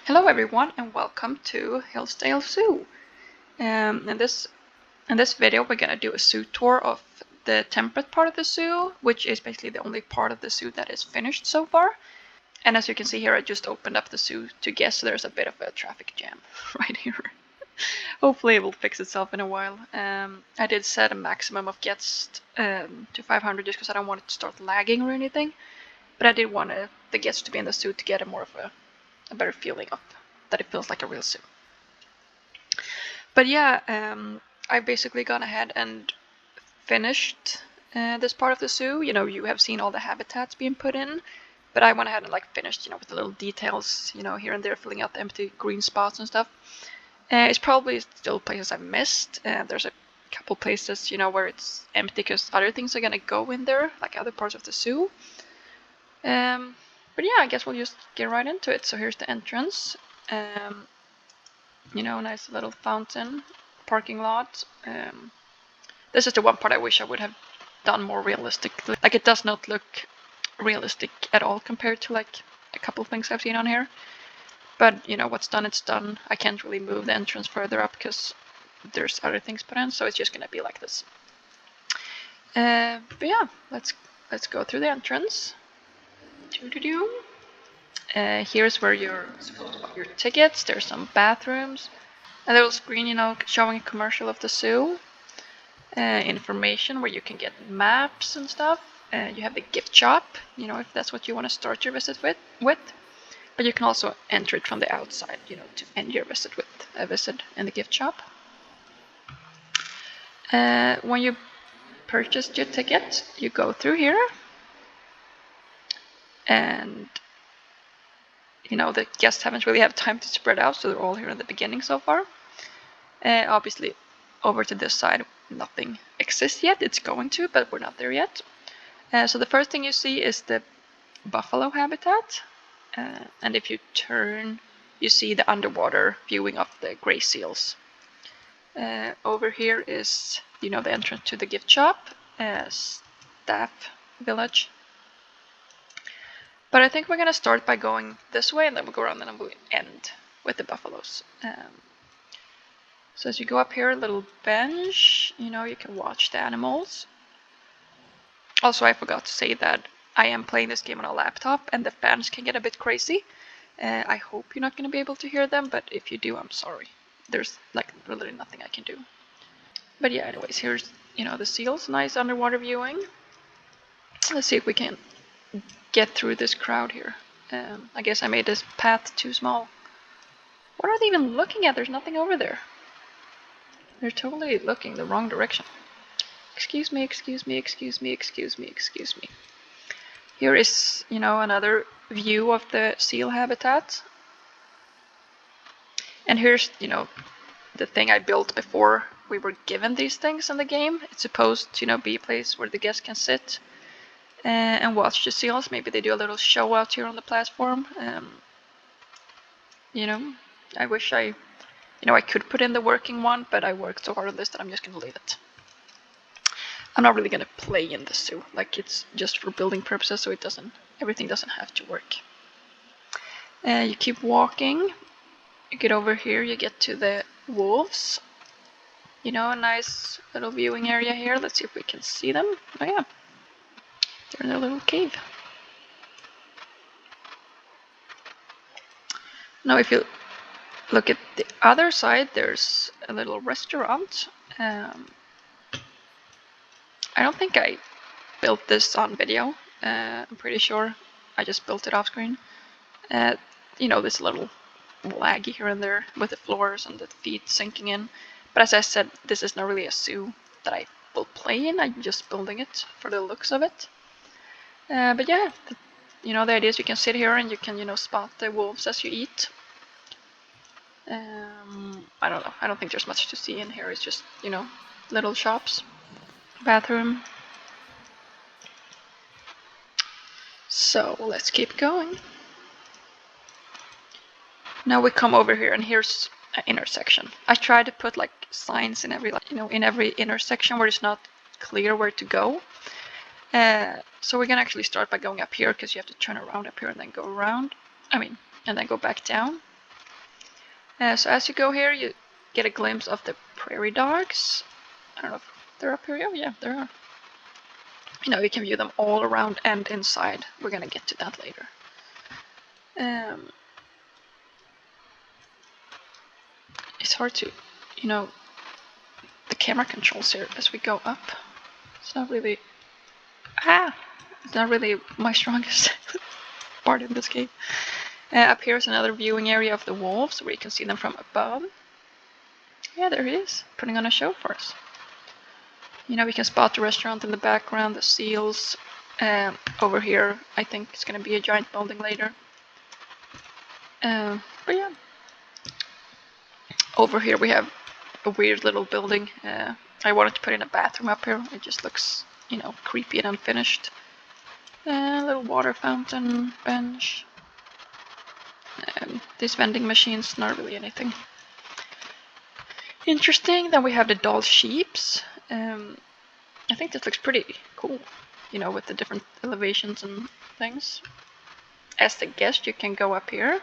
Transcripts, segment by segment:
Hello everyone and welcome to Hillsdale Zoo. In this video we're gonna do a zoo tour of the Temperate part of the zoo, which is basically the only part of the zoo that is finished so far. And as you can see here, I just opened up the zoo to guess, so there's a bit of a traffic jam right here. Hopefully it will fix itself in a while. I did set a maximum of guests to 500 just because I don't want it to start lagging or anything. But I did want the guests to be in the zoo to get a better feeling of that it feels like a real zoo. But yeah, I basically gone ahead and finished this part of the zoo. You have seen all the habitats being put in, but I went ahead and finished, with the little details, here and there, filling out the empty green spots and stuff. It's probably still places I've missed. There's a couple places, where it's empty because other things are gonna go in there, like other parts of the zoo. But yeah, I guess we'll just get right into it. So here's the entrance. Nice little fountain, parking lot. This is the one part I wish I would have done more realistically. It does not look realistic at all compared to a couple things I've seen on here. But what's done, it's done. I can't really move the entrance further up because there's other things put in, so it's just gonna be like this. But yeah, let's go through the entrance. Here's where you're supposed to buy your tickets. There's some bathrooms. A little screen, showing a commercial of the zoo. Information where you can get maps and stuff. You have the gift shop, if that's what you want to start your visit with. But you can also enter it from the outside, to end your visit with a visit in the gift shop. When you purchased your ticket, you go through here. And the guests haven't really had time to spread out, so they're all here in the beginning so far. Obviously, over to this side, nothing exists yet. It's going to, but we're not there yet. So the first thing you see is the buffalo habitat. And if you turn, you see the underwater viewing of the gray seals. Over here is, the entrance to the gift shop, staff village. But I think we're going to start by going this way, and then we'll go around and we'll end with the buffaloes. So as you go up here, a little bench, you can watch the animals. Also, I forgot to say that I am playing this game on a laptop, and the fans can get a bit crazy. I hope you're not going to be able to hear them, but if you do, I'm sorry. There's literally nothing I can do. But yeah, anyways, here's, the seals, nice underwater viewing. Let's see if we can get through this crowd here. I guess I made this path too small. What are they even looking at? There's nothing over there. They're totally looking the wrong direction. Excuse me, excuse me, excuse me, excuse me, excuse me. Here is, another view of the seal habitat. And here's, the thing I built before we were given these things in the game. It's supposed to, be a place where the guests can sit and watch the seals. Maybe they do a little show out here on the platform. I wish I could put in the working one, but I worked so hard on this that I'm just gonna leave it. I'm not really gonna play in the zoo. It's just for building purposes, so everything doesn't have to work. You keep walking. You get over here, you get to the wolves. A nice little viewing area here. Let's see if we can see them. Oh yeah. They're in their little cave. Now if you look at the other side, there's a little restaurant. I don't think I built this on video. I'm pretty sure I just built it off screen. This little laggy here and there with the floors and the feet sinking in. But as I said, this is not really a zoo that I will play in. I'm just building it for the looks of it. But yeah, the idea is you can sit here and you can, spot the wolves as you eat. I don't know. I don't think there's much to see in here. It's just, little shops, bathroom. So let's keep going. Now we come over here, and here's an intersection. I tried to put signs in every, in every intersection where it's not clear where to go. So we're gonna actually start by going up here because you have to turn around up here and then go around. And then go back down. So as you go here, you get a glimpse of the prairie dogs. I don't know if they're up here. Oh yeah, there are. You know, you can view them all around and inside. We're gonna get to that later. It's hard to, you know, the camera controls here as we go up. It's not really, it's not really my strongest part in this game. Up here is another viewing area of the wolves where you can see them from above. Yeah, there he is, putting on a show for us. You know, we can spot the restaurant in the background, the seals. Over here, I think it's going to be a giant building later. But yeah. Over here we have a weird little building. I wanted to put in a bathroom up here. It just looks, you know, creepy and unfinished. Little water fountain, bench. These vending machines, not really anything interesting. Then we have the doll sheeps. I think this looks pretty cool, you know, with the different elevations and things. As the guest, you can go up here.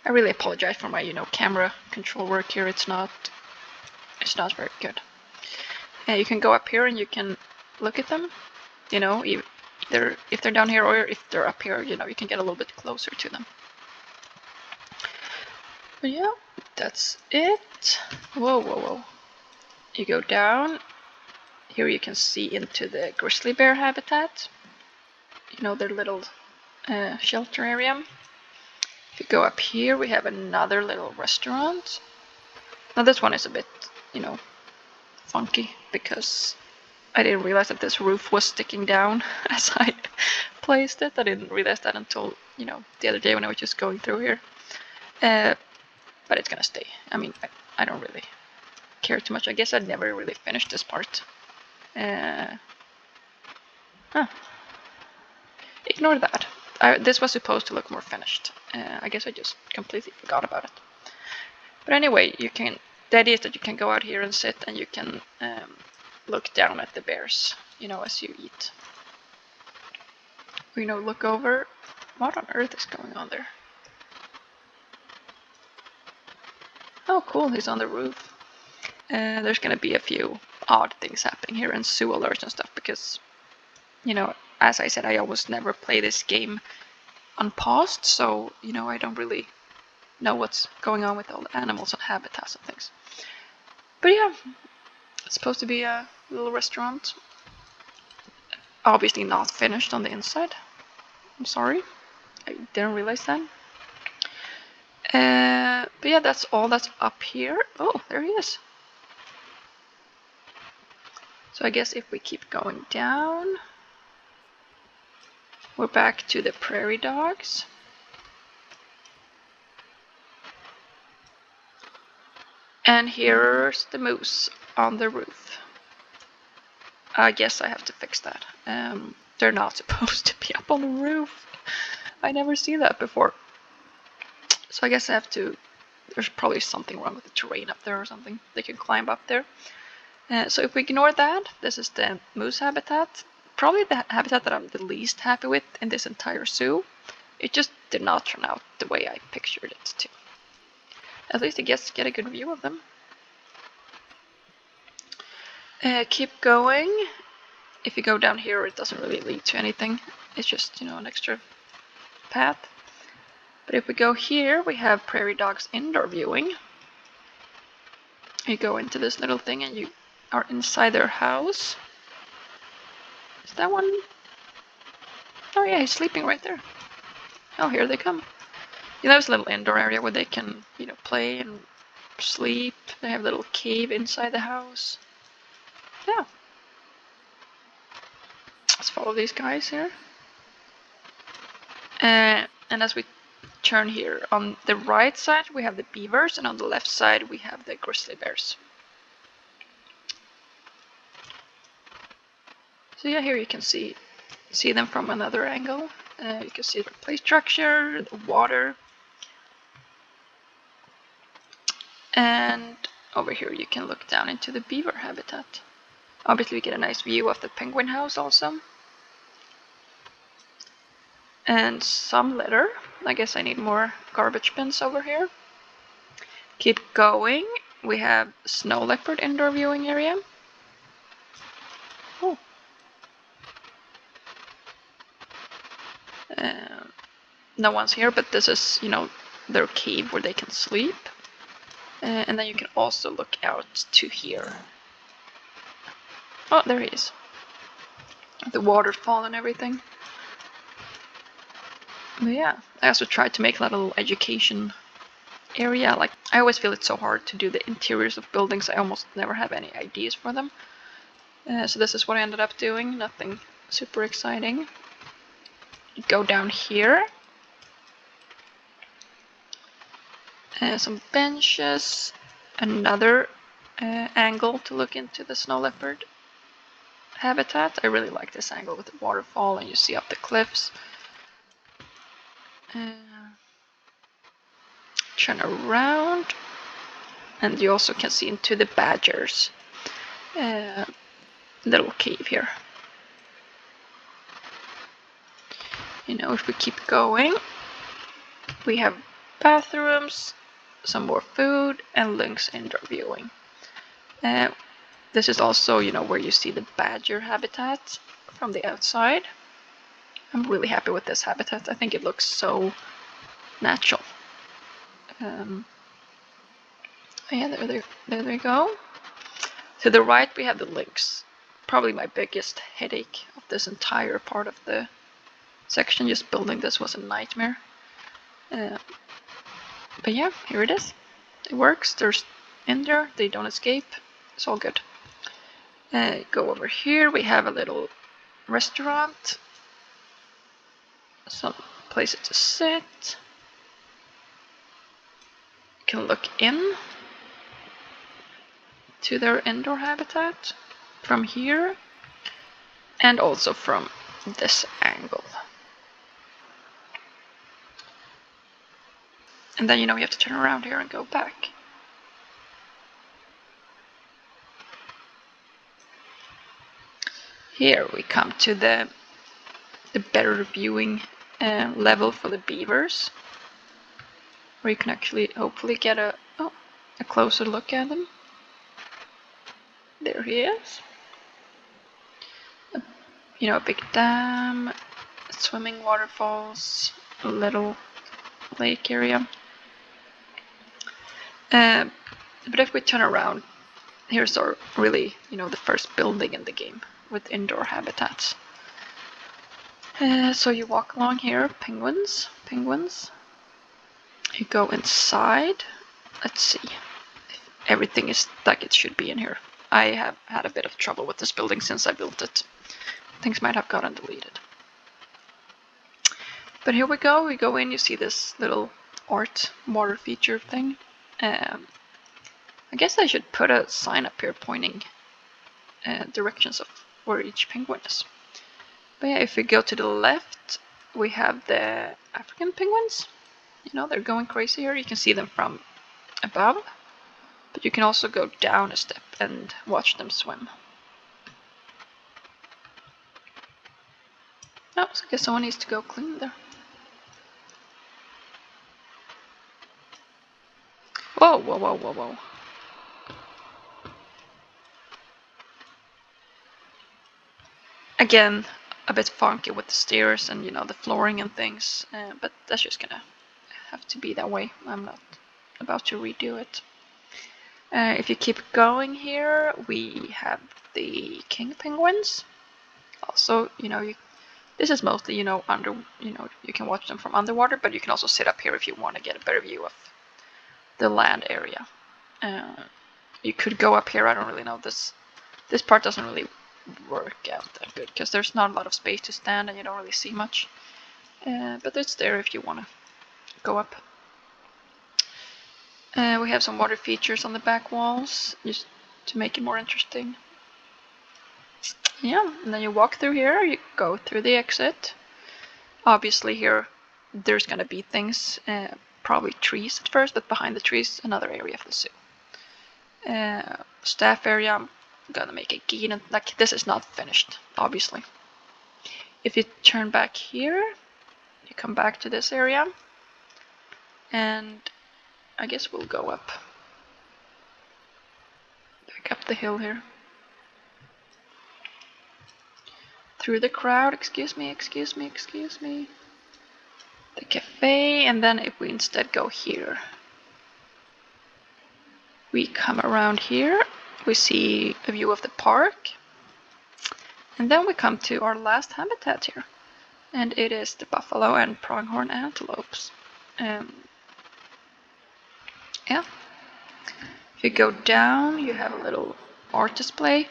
I really apologize for my, you know, camera control work here. It's not very good. You can go up here and you can look at them. You know, either if they're down here or if they're up here, you know, you can get a little bit closer to them. But yeah, that's it. Whoa, whoa, whoa. You go down. Here you can see into the grizzly bear habitat. You know, their little shelter area. If you go up here, we have another little restaurant. Now this one is a bit, you know, funky because I didn't realize that this roof was sticking down as I placed it. I didn't realize that until, you know, the other day when I was just going through here. But it's gonna stay. I mean, I don't really care too much. I guess I'd never really finished this part. Ignore that. This was supposed to look more finished. I guess I just completely forgot about it. But anyway, the idea is that you can go out here and sit and you can look down at the bears, you know, as you eat. You know, look over. What on earth is going on there? Oh, cool, he's on the roof. There's gonna be a few odd things happening here and zoo alerts and stuff because, you know, as I said, I almost never play this game unpaused, so, you know, I don't really know what's going on with all the animals and habitats and things. But yeah, it's supposed to be a little restaurant. Obviously not finished on the inside. I'm sorry, I didn't realize that. But yeah, that's all that's up here. Oh, there he is. So I guess if we keep going down, we're back to the prairie dogs. And here's the moose on the roof. I guess I have to fix that. They're not supposed to be up on the roof. I never seen that before. So I guess I have to, there's probably something wrong with the terrain up there or something. They can climb up there. So if we ignore that, this is the moose habitat. Probably the habitat that I'm the least happy with in this entire zoo. It just did not turn out the way I pictured it to. At least the guests get a good view of them. Keep going. If you go down here, it doesn't really lead to anything. It's just, you know, an extra path. But if we go here, we have prairie dogs indoor viewing. You go into this little thing and you are inside their house. Is that one? Oh yeah, he's sleeping right there. Oh, here they come. You know, there's a little indoor area where they can, you know, play and sleep. They have a little cave inside the house. Yeah. Let's follow these guys here. And as we turn here, on the right side we have the beavers, and on the left side we have the grizzly bears. So yeah, here you can see them from another angle. You can see the play structure, the water. And over here you can look down into the beaver habitat. Obviously we get a nice view of the penguin house also. And some litter. I guess I need more garbage bins over here. Keep going. We have snow leopard indoor viewing area. Oh. No one's here, but this is, their cave where they can sleep. And then you can also look out to here. Oh, there he is. The waterfall and everything. But yeah, I also tried to make a little education area. Like, I always feel it's so hard to do the interiors of buildings. I almost never have any ideas for them. So this is what I ended up doing. Nothing super exciting. You go down here. Some benches. Another angle to look into the snow leopard habitat. I really like this angle with the waterfall and you see up the cliffs. Turn around. And you also can see into the badgers' little cave here. If we keep going, we have bathrooms, some more food, and lynx indoor viewing. This is also, where you see the badger habitat from the outside. I'm really happy with this habitat. I think it looks so natural. Yeah, there they go. To the right, we have the lynx. Probably my biggest headache of this entire part of the section. Just building this was a nightmare. But yeah, here it is. It works. They're in there. They don't escape. It's all good. Go over here. We have a little restaurant. Some places to sit. You can look in to their indoor habitat from here and also from this angle. And then you have to turn around here and go back. Here we come to the better viewing level for the beavers, where you can actually hopefully get a closer look at them. There he is. A big dam, swimming waterfalls, a little lake area. But if we turn around, here's our really, the first building in the game with indoor habitats. So you walk along here, penguins. You go inside. Let's see if everything is like it should be in here. I have had a bit of trouble with this building since I built it. Things might have gotten deleted. But here we go. We go in, you see this little art water feature thing. I guess I should put a sign up here pointing directions of where each penguin is. But yeah, if we go to the left, we have the African penguins. They're going crazy here. You can see them from above. But you can also go down a step and watch them swim. Oh, so I guess someone needs to go clean there. Whoa. Again, a bit funky with the stairs and, the flooring and things. But that's just gonna have to be that way. I'm not about to redo it. If you keep going here, we have the king penguins. Also, this is mostly, under, you can watch them from underwater, but you can also sit up here if you want to get a better view of the land area. You could go up here. I don't really know. This part doesn't really work out that good because there's not a lot of space to stand and you don't really see much. But it's there if you want to go up. We have some water features on the back walls just to make it more interesting. Yeah, and then you walk through here, you go through the exit. Obviously here there's gonna be things, probably trees at first, but behind the trees another area of the zoo. Staff area, I'm gonna make a gate, and like this is not finished, obviously. If you turn back here, you come back to this area, and I guess we'll go up. Back up the hill here. Through the crowd, excuse me. The cafe, and then if we instead go here, we come around here, we see a view of the park, and then we come to our last habitat here, and it is the buffalo and pronghorn antelopes. Yeah. If you go down, you have a little art display,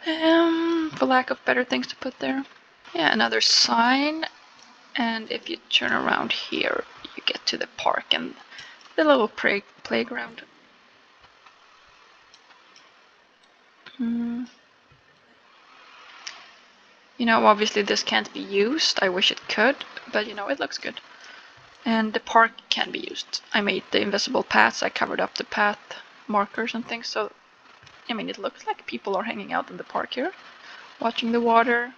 for lack of better things to put there. Yeah, another sign, and if you turn around here, you get to the park and the little playground. You know, obviously this can't be used. I wish it could, but you know, it looks good. And the park can be used. I made the invisible paths. I covered up the path markers and things, so I mean, it looks like people are hanging out in the park here, watching the water.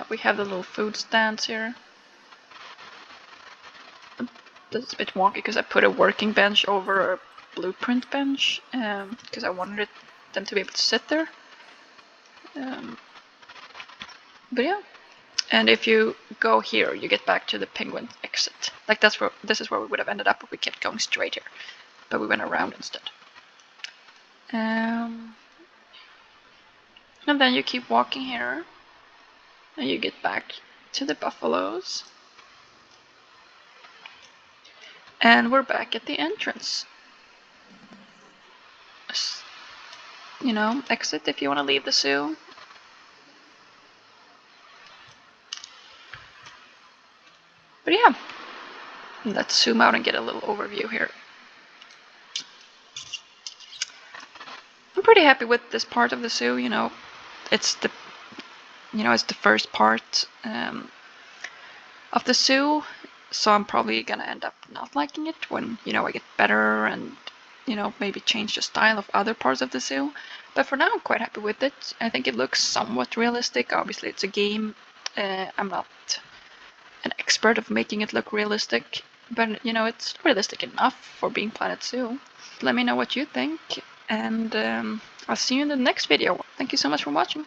We have the little food stands here. That's a bit wonky because I put a working bench over a blueprint bench, because I wanted them to be able to sit there. But yeah, and if you go here, you get back to the penguin exit. Like this is where we would have ended up if we kept going straight here, but we went around instead. And then you keep walking here, and you get back to the buffaloes. And we're back at the entrance. You know, exit if you want to leave the zoo. But yeah, let's zoom out and get a little overview here. I'm pretty happy with this part of the zoo. You know, it's the first part of the zoo, so I'm probably gonna end up not liking it when, you know, I get better and, you know, maybe change the style of other parts of the zoo. But for now, I'm quite happy with it. I think it looks somewhat realistic. Obviously, it's a game. I'm not an expert of making it look realistic, but you know, it's realistic enough for being Planet Zoo. Let me know what you think, and I'll see you in the next video. Thank you so much for watching.